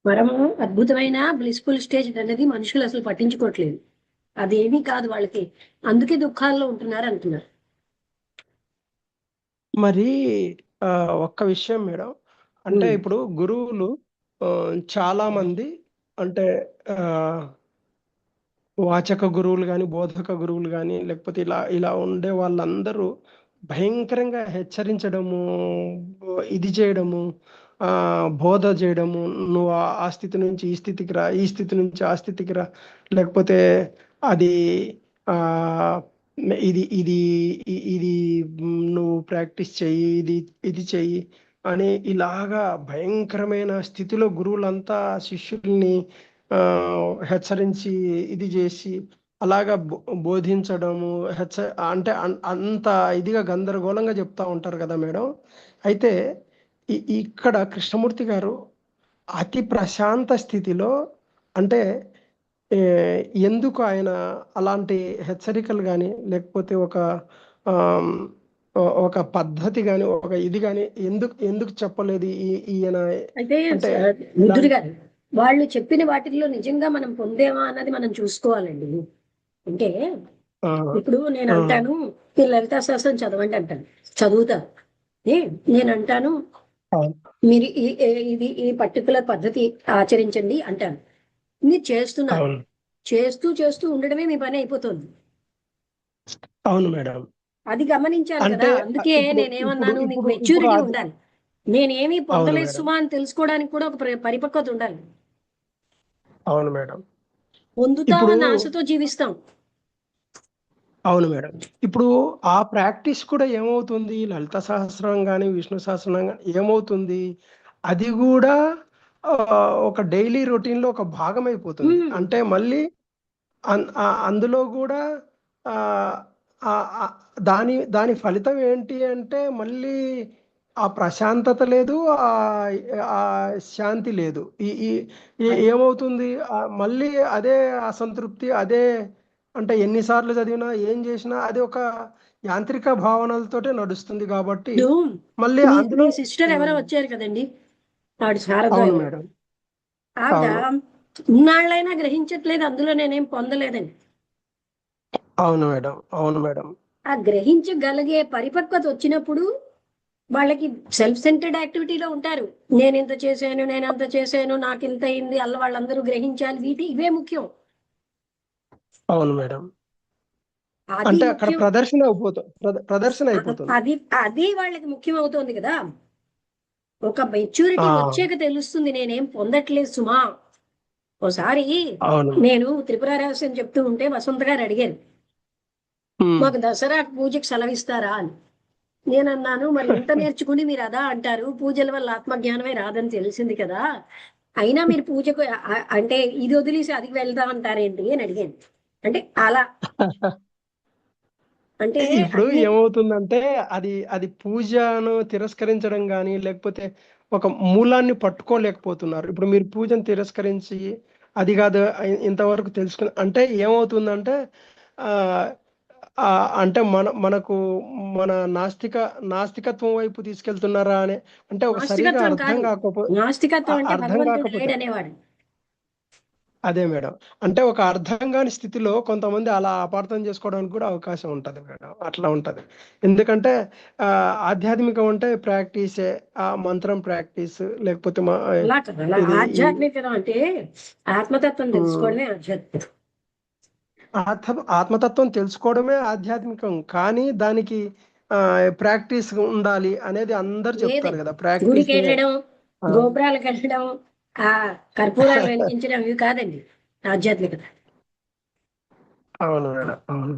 పరమ అద్భుతమైన blissful stage అనేది మనుషులు అసలు పట్టించుకోవట్లేదు. అదేమీ కాదు వాళ్ళకి. అందుకే దుఃఖాల్లో ఉంటున్నారు అంటున్నారు. మరి ఆ, ఒక్క విషయం మేడం. అంటే ఉమ్, ఇప్పుడు గురువులు ఆ, చాలా మంది అంటే ఆ, వాచక గురువులు కానీ బోధక గురువులు కానీ లేకపోతే ఇలా ఇలా ఉండే వాళ్ళందరూ భయంకరంగా హెచ్చరించడము, ఇది చేయడము, ఆ బోధ చేయడము, నువ్వు ఆ స్థితి నుంచి ఈ స్థితికి రా, ఈ స్థితి నుంచి ఆ స్థితికి రా, లేకపోతే అది ఆ ఇది ఇది ఇది నువ్వు ప్రాక్టీస్ చెయ్యి, ఇది ఇది చెయ్యి అని ఇలాగా భయంకరమైన స్థితిలో గురువులంతా శిష్యుల్ని ఆ హెచ్చరించి ఇది చేసి అలాగా బోధించడము, హెచ్చ అంటే అంత ఇదిగా గందరగోళంగా చెప్తా ఉంటారు కదా మేడం. అయితే ఇక్కడ కృష్ణమూర్తి గారు అతి ప్రశాంత స్థితిలో అంటే ఏ, ఎందుకు ఆయన అలాంటి హెచ్చరికలు కానీ లేకపోతే ఆమ్, ఒక పద్ధతి కానీ ఒక ఇది కానీ ఎందుకు ఎందుకు చెప్పలేదు ఈయన అయితే అంటే బుద్ధుడు ఇలాంటి గారు వాళ్ళు చెప్పిన వాటిల్లో నిజంగా మనం పొందేమా అన్నది మనం చూసుకోవాలండి. అంటే ఆ, ఇప్పుడు నేను ఆ, అంటాను, ఈ లలితా శాస్త్రం చదవండి అంటాను, చదువుతా. ఏ, నేను అంటాను అవును మీరు ఈ పర్టికులర్ పద్ధతి ఆచరించండి అంటాను. మీరు చేస్తున్నారు. అవును చేస్తూ చేస్తూ ఉండడమే మీ పని అయిపోతుంది. అవును మేడం. అది గమనించాలి కదా. అంటే అందుకే ఇప్పుడు ఇప్పుడు నేనేమన్నాను, మీకు ఇప్పుడు ఇప్పుడు మెచ్యూరిటీ అది ఉండాలి. నేనేమీ అవును పొందలేదు మేడం. సుమా అని తెలుసుకోవడానికి కూడా ఒక పరిపక్వత ఉండాలి. అవును మేడం. ఇప్పుడు పొందుతామన్న ఆశతో జీవిస్తాం. అవును మేడం. ఇప్పుడు ఆ ప్రాక్టీస్ కూడా ఏమవుతుంది, లలిత సహస్రం కానీ విష్ణు సహస్రం కానీ ఏమవుతుంది, అది కూడా ఆ, ఒక డైలీ రొటీన్లో ఒక భాగం అయిపోతుంది. ఉమ్, అంటే మళ్ళీ అందులో కూడా ఆ, ఆ, ఆ, దాని దాని ఫలితం ఏంటి అంటే మళ్ళీ ఆ ప్రశాంతత లేదు, ఆ ఆ శాంతి లేదు. ఈ ఈ అది ఏమవుతుంది, మళ్ళీ అదే అసంతృప్తి, అదే అంటే ఎన్నిసార్లు చదివినా ఏం చేసినా అది ఒక యాంత్రిక భావనలతోటే నడుస్తుంది కాబట్టి ఇప్పుడు మళ్ళీ మీ అందులో సిస్టర్ ఎవరో ఉమ్, వచ్చారు కదండి, ఆవిడ శారద అవును ఎవరు. మేడం. ఆవిడ అవును ఇన్నాళ్ళైనా గ్రహించట్లేదు అందులో నేనేం పొందలేదని. అవును మేడం. అవును మేడం. ఆ గ్రహించగలిగే పరిపక్వత వచ్చినప్పుడు వాళ్ళకి సెల్ఫ్ సెంటర్డ్ యాక్టివిటీలో ఉంటారు. నేను ఇంత చేశాను, నేను అంత చేశాను, నాకు ఇంత అయింది, అల్ల వాళ్ళందరూ గ్రహించాలి, ఇవే ముఖ్యం. అవును మేడం. అది అంటే అక్కడ ముఖ్యం. ప్రదర్శన అయిపోతుంది. అది అది వాళ్ళకి ముఖ్యం అవుతోంది కదా. ఒక ఆ మెచ్యూరిటీ వచ్చాక తెలుస్తుంది నేనేం పొందట్లేదు సుమా. ఓసారి అవును. నేను త్రిపుర రహస్యం చెప్తూ ఉంటే వసంత గారు అడిగారు, ఉమ్. మాకు దసరా పూజకి సెలవిస్తారా అని. నేనన్నాను, మరి ఇంత నేర్చుకుని మీరు అదా అంటారు, పూజల వల్ల ఆత్మజ్ఞానమే రాదని తెలిసింది కదా, అయినా మీరు పూజకు అంటే ఇది వదిలేసి అది వెళ్దాం అంటారేంటి అని అడిగాను. అంటే అలా, అంటే ఇప్పుడు అన్ని ఏమవుతుందంటే అది అది పూజను తిరస్కరించడం కానీ లేకపోతే ఒక మూలాన్ని పట్టుకోలేకపోతున్నారు. ఇప్పుడు మీరు పూజను తిరస్కరించి అది కాదు ఇంతవరకు తెలుసుకుని అంటే ఏమవుతుందంటే ఆ ఆ, అంటే మనకు మన నాస్తికత్వం వైపు తీసుకెళ్తున్నారా అని అంటే ఒక సరిగా నాస్తికత్వం అర్థం కాదు. కాకపోతే నాస్తికత్వం అంటే అర్థం భగవంతుడు కాకపోతే లేడనేవాడు. అదే మేడం. అంటే ఒక అర్థం కాని స్థితిలో కొంతమంది అలా అపార్థం చేసుకోవడానికి కూడా అవకాశం ఉంటది మేడం. అట్లా ఉంటది. ఎందుకంటే ఆ ఆధ్యాత్మికం అంటే ప్రాక్టీసే, ఆ మంత్రం ప్రాక్టీస్ లేకపోతే అలా కదా, అలా ఇది ఈ ఆధ్యాత్మికత అంటే ఆత్మతత్వం ఉమ్, తెలుసుకోవడమే ఆధ్యాత్మికత. ఆత్మతత్వం తెలుసుకోవడమే ఆధ్యాత్మికం. కానీ దానికి ఆ ప్రాక్టీస్ ఉండాలి అనేది అందరు లేదు, చెప్తారు కదా, గుడికి ప్రాక్టీసే. వెళ్ళడం, ఆ, గోపురాలకు వెళ్ళడం, ఆ కర్పూరాలు వెలిగించడం ఇవి కాదండి ఆధ్యాత్మికత. అవును మేడం. అవును.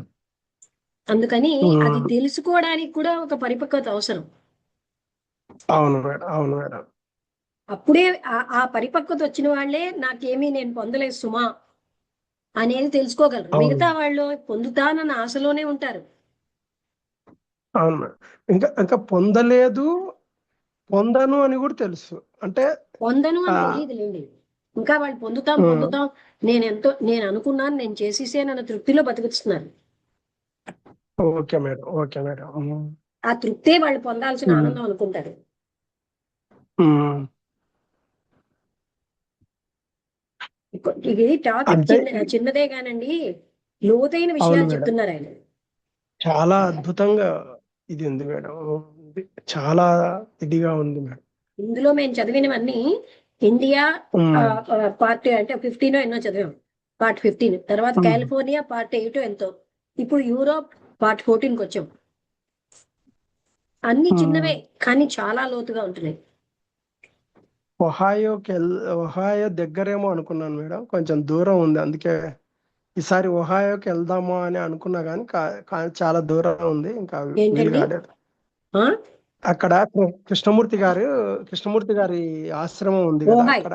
అందుకని అది ఉమ్, తెలుసుకోవడానికి కూడా ఒక పరిపక్వత అవసరం. అవును మేడం. అవును మేడం. అప్పుడే ఆ పరిపక్వత వచ్చిన వాళ్ళే నాకేమీ నేను పొందలేదు సుమా అనేది తెలుసుకోగలరు. అవును. మిగతా వాళ్ళు పొందుతానన్న ఆశలోనే ఉంటారు. అవును మేడం. ఇంకా ఇంకా పొందలేదు, పొందను అని కూడా తెలుసు. అంటే పొందను ఆ అని తెలియదులేండి. ఇంకా వాళ్ళు పొందుతాం ఉమ్, పొందుతాం, నేను అనుకున్నాను, నేను చేసేసానన్న తృప్తిలో బతుకుతున్నారు. Okay madam. Okay madam. ఆ తృప్తే వాళ్ళు పొందాల్సిన ఉమ్, ఆనందం అనుకుంటారు. ఉమ్. ఇది టాపిక్ అంటే చిన్నదే కానండి, లోతైన అవును విషయాలు మేడం, చెప్తున్నారు ఆయన. చాలా అద్భుతంగా ఇది ఉంది మేడం. చాలా ఇదిగా ఉంది మేడం. ఇందులో మేము చదివినవన్నీ ఇండియా ఉమ్, పార్ట్ అంటే 15 ఎన్నో చదివాం, పార్ట్ 15. తర్వాత ఉమ్, కాలిఫోర్నియా పార్ట్ 8 ఎంతో. ఇప్పుడు యూరోప్ పార్ట్ 14కి వచ్చాం. అన్ని ఉమ్. చిన్నవే కానీ చాలా లోతుగా ఉంటున్నాయి. ఒహాయో దగ్గరేమో అనుకున్నాను మేడం, కొంచెం దూరం ఉంది. అందుకే ఈసారి ఒహాయోకి వెళ్దామా అని అనుకున్నా కానీ చాలా దూరం ఉంది, ఇంకా వీలు ఏంటండి? కాలేదు. ఆ అక్కడ కృష్ణమూర్తి గారి ఆశ్రమం ఉంది కదా ఓహాయ్. అక్కడ.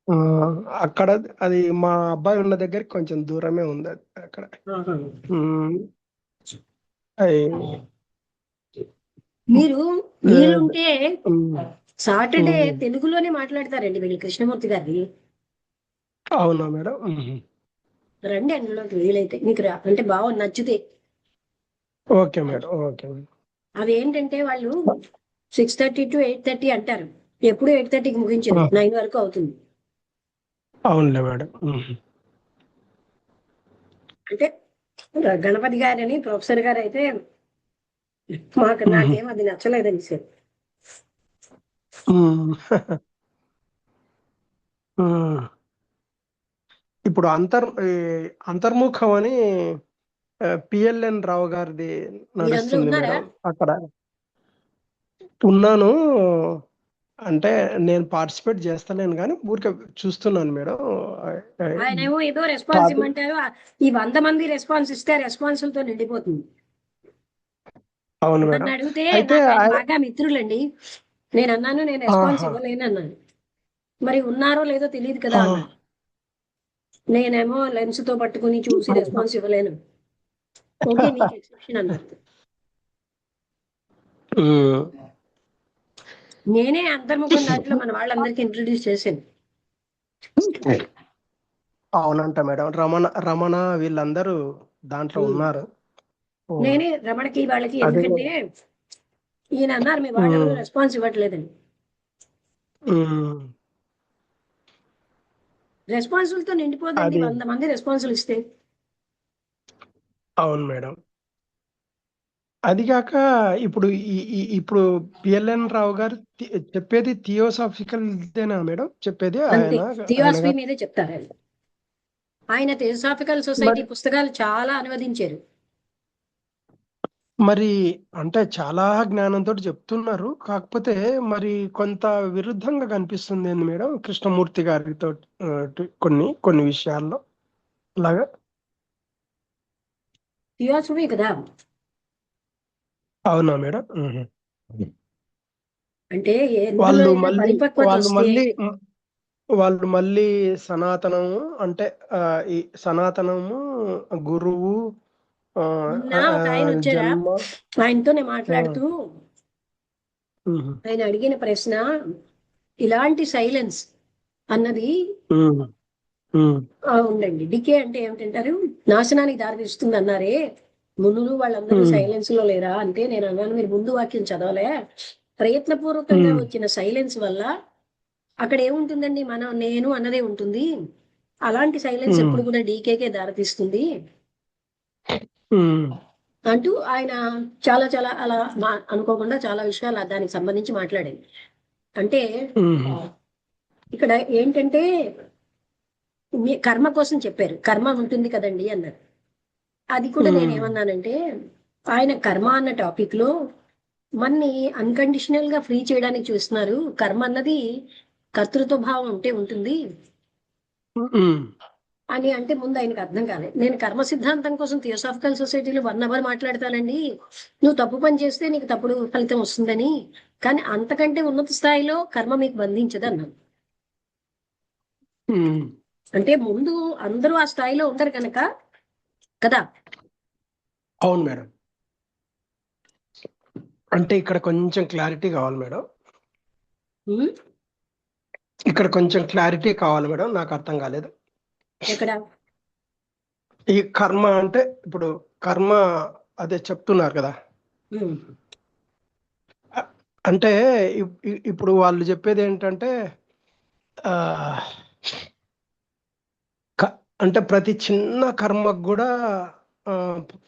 ఆ, అక్కడ అది మా అబ్బాయి ఉన్న దగ్గరికి కొంచెం దూరమే ఉంది అది అక్కడ. ఆహా. ఉమ్, అయి మీరు లేదు. వీలుంటే ఉమ్, సాటర్డే ఉమ్. తెలుగులోనే మాట్లాడతారండి వీళ్ళు, కృష్ణమూర్తి గారిది. అవునా మేడం? రండి అందులోకి వీలైతే, మీకు అంటే బాగా నచ్చితే. Okay madam, okay madam. అది ఏంటంటే వాళ్ళు 6:30 to 8:30 అంటారు. ఎప్పుడు 8:30కి ముగించరు, ఆ, 9 వరకు అవుతుంది. అవునులే మేడం. అంటే గణపతి గారని ప్రొఫెసర్ గారు అయితే ఉమ్. నాకేం అది నచ్చలేదని సార్. ఉమ్. ఉమ్. ఇప్పుడు అంతర్ముఖం అని పిఎల్ఎన్ రావు గారిది మీరు అందులో నడుస్తుంది ఉన్నారా? మేడం అక్కడ. ఉన్నాను. అంటే నేను పార్టిసిపేట్ చేస్తలేను కానీ ఊరికే చూస్తున్నాను మేడం. ఆయన ఏమో ఏదో రెస్పాన్స్ టాపిక్. ఇమ్మంటారు, ఈ 100 మంది రెస్పాన్స్ ఇస్తే రెస్పాన్సులతో నిండిపోతుంది. అవును నన్ను మేడం. అడిగితే అయితే నాకు ఆయన బాగా మిత్రులండి. నేను అన్నాను నేను రెస్పాన్స్ ఆహా, ఇవ్వలేను అన్నాను. మరి ఉన్నారో లేదో తెలియదు కదా ఆ, అన్నాడు. నేనేమో లెన్స్ తో పట్టుకుని చూసి రెస్పాన్స్ ఇవ్వలేను. ఓకే మీకు ఎక్సెప్షన్ అన్నారు. ఉమ్, నేనే అంతర్ముఖం దాంట్లో మన వాళ్ళందరికీ ఇంట్రడ్యూస్ చేశాను. అవునంట మేడం. రమణ వీళ్ళందరూ దాంట్లో ఉన్నారు. ఓ, నేనే రమణకి వాళ్ళకి, అదే. ఎందుకంటే ఈయన అన్నారు మీ వాళ్ళు ఉమ్, ఎవరు రెస్పాన్స్ ఇవ్వట్లేదని. ఉమ్, రెస్పాన్సులతో నిండిపోదండి అది 100 మంది రెస్పాన్సులు ఇస్తే. అవును మేడం. అది కాక ఇప్పుడు ఇప్పుడు పిఎల్ఎన్ రావు గారు చెప్పేది థియోసాఫికల్ ఇదేనా మేడం చెప్పేది అంతే, ఆయన థియాసఫీ గారు? మీదే చెప్తారు ఆయన. ఆయన థియోసాఫికల్ సొసైటీ మరి పుస్తకాలు చాలా అనువదించారు. మరి అంటే చాలా జ్ఞానంతో చెప్తున్నారు, కాకపోతే మరి కొంత విరుద్ధంగా కనిపిస్తుంది ఏంది మేడం కృష్ణమూర్తి గారితో కొన్ని కొన్ని విషయాల్లో అలాగా. థియాసఫీ కదా, అవునా మేడం? అంటే ఎందులో వాళ్ళు అయినా మళ్ళీ పరిపక్వత వాళ్ళు వస్తే. మళ్ళీ వాళ్ళు మళ్ళీ సనాతనము అంటే ఈ సనాతనము గురువు ఆ, నిన్న ఆ, ఒక ఆయన వచ్చారా, జన్మ. ఆయనతో నేను ఆ, మాట్లాడుతూ ఉమ్, ఆయన అడిగిన ప్రశ్న, ఇలాంటి సైలెన్స్ అన్నది ఉమ్, ఉమ్, ఉండండి, డికే అంటే ఏమిటంటారు, నాశనానికి దారితీస్తుంది అన్నారే, మునులు వాళ్ళందరూ ఉమ్, సైలెన్స్ లో లేరా అంటే, నేను అన్నాను మీరు ముందు వాక్యం చదవలే. ప్రయత్నపూర్వకంగా ఉమ్, వచ్చిన సైలెన్స్ వల్ల అక్కడ ఏముంటుందండి, మనం నేను అన్నదే ఉంటుంది. అలాంటి సైలెన్స్ ఉమ్, ఎప్పుడు కూడా డీకేకే దారితీస్తుంది ఉమ్, అంటూ ఆయన చాలా చాలా అలా అనుకోకుండా చాలా విషయాలు దానికి సంబంధించి మాట్లాడాను. అంటే ఉమ్, ఇక్కడ ఏంటంటే మీ కర్మ కోసం చెప్పారు, కర్మ ఉంటుంది కదండి అన్నారు. అది కూడా ఉమ్, నేనేమన్నానంటే, ఆయన కర్మ అన్న టాపిక్ లో మన్ని అన్కండిషనల్ గా ఫ్రీ చేయడానికి చూస్తున్నారు. కర్మ అన్నది కర్తృత్వ భావం ఉంటే ఉంటుంది ఉమ్, అని అంటే, ముందు ఆయనకు అర్థం కాలేదు. నేను కర్మ సిద్ధాంతం కోసం థియోసాఫికల్ సొసైటీలో 1 hour మాట్లాడతానండి, నువ్వు తప్పు పని చేస్తే నీకు తప్పుడు ఫలితం వస్తుందని, కానీ అంతకంటే ఉన్నత స్థాయిలో కర్మ మీకు బంధించదు అన్నాను. ఉమ్. అంటే ముందు అందరూ ఆ స్థాయిలో ఉండరు కనుక కదా. అవును మేడం. అంటే ఇక్కడ కొంచెం క్లారిటీ కావాలి మేడం. ఉమ్, ఇక్కడ కొంచెం క్లారిటీ కావాలి మేడం, నాకు అర్థం కాలేదు. ఎక్కడ ఈ కర్మ అంటే ఇప్పుడు కర్మ అదే చెప్తున్నారు కదా. ఉమ్, అ- అంటే ఇప్పుడు వాళ్ళు చెప్పేది ఏంటంటే ఆ అంటే ప్రతి చిన్న కర్మకు కూడా ఆ,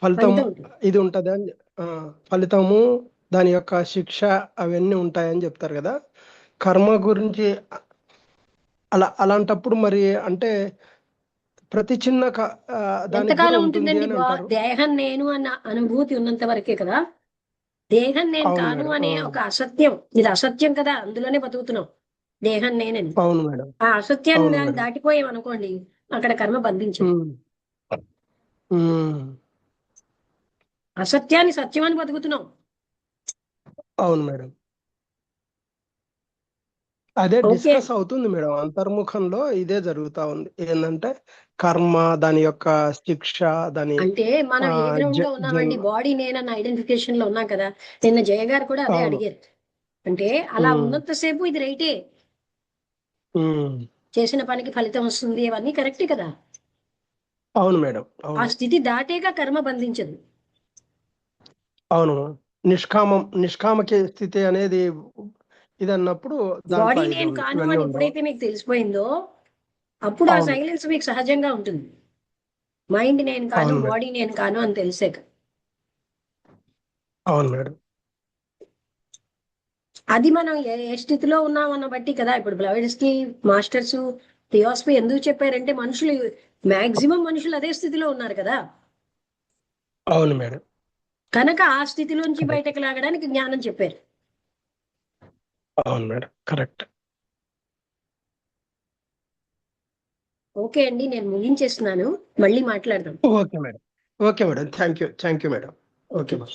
ఫలితం ఫలితం ఉంటుంది. ఇది ఉంటుంది అని ఫలితము దాని యొక్క శిక్ష అవన్నీ ఉంటాయని చెప్తారు కదా. కర్మ గురించి అలాంటప్పుడు మరి అంటే ప్రతి చిన్న దానికి కూడా ఎంతకాలం ఉంటుంది ఉంటుందండి అని అంటారు. దేహం నేను అన్న అనుభూతి ఉన్నంత వరకే కదా. దేహం నేను అవును కాను మేడం. అనే ఒక అసత్యం, ఇది అసత్యం కదా, అందులోనే బతుకుతున్నాం దేహం నేనని. అవును మేడం. ఆ అసత్యాన్ని అవును దాన్ని మేడం. దాటిపోయాం అనుకోండి, అక్కడ కర్మ బంధించదు. ఉమ్, ఉమ్, అసత్యాన్ని సత్యం అని బతుకుతున్నాం. అవును మేడం. అదే ఓకే, డిస్కస్ అవుతుంది మేడం, అంతర్ముఖంలో ఇదే జరుగుతా ఉంది. ఏంటంటే కర్మ, దాని యొక్క శిక్ష, దాని అంటే ఆ మనం ఏ గ్రౌండ్ లో జన్ ఉన్నామండి, బాడీ నేనన్న ఐడెంటిఫికేషన్ లో ఉన్నాం కదా. నిన్న జయ గారు కూడా అదే అవును. అడిగారు. అంటే అలా ఉమ్, ఉన్నంతసేపు ఇది రైటే, ఉమ్, చేసిన పనికి ఫలితం వస్తుంది, అవన్నీ కరెక్టే కదా. అవును మేడం. ఆ అవును. స్థితి దాటేగా కర్మ బంధించదు. అవును. నిష్కామకి స్థితి అనేది ఇది అన్నప్పుడు దాంట్లో బాడీ ఇది నేను కాను ఇవన్నీ అని ఉండవు. ఎప్పుడైతే మీకు తెలిసిపోయిందో, అప్పుడు ఆ అవును. సైలెన్స్ మీకు సహజంగా ఉంటుంది. మైండ్ నేను కాను, అవును మేడం. బాడీ నేను కాను అని తెలిసాక. అవును మేడం. అది మనం ఏ స్థితిలో ఉన్నామన్న బట్టి కదా. ఇప్పుడు బ్లవిడ్స్కి మాస్టర్స్ థియాసఫీ ఎందుకు చెప్పారంటే, మనుషులు మాక్సిమం మనుషులు అదే స్థితిలో ఉన్నారు కదా. అవును మేడం. కనుక ఆ స్థితిలోంచి కరెక్ట్. బయటకు లాగడానికి జ్ఞానం చెప్పారు. అవును మేడం. కరెక్ట్. ఓకే అండి, నేను ముగించేస్తున్నాను, మళ్ళీ మాట్లాడదాం. Okay madam. Okay madam. Thank you. Thank you madam. Okay okay. Madam.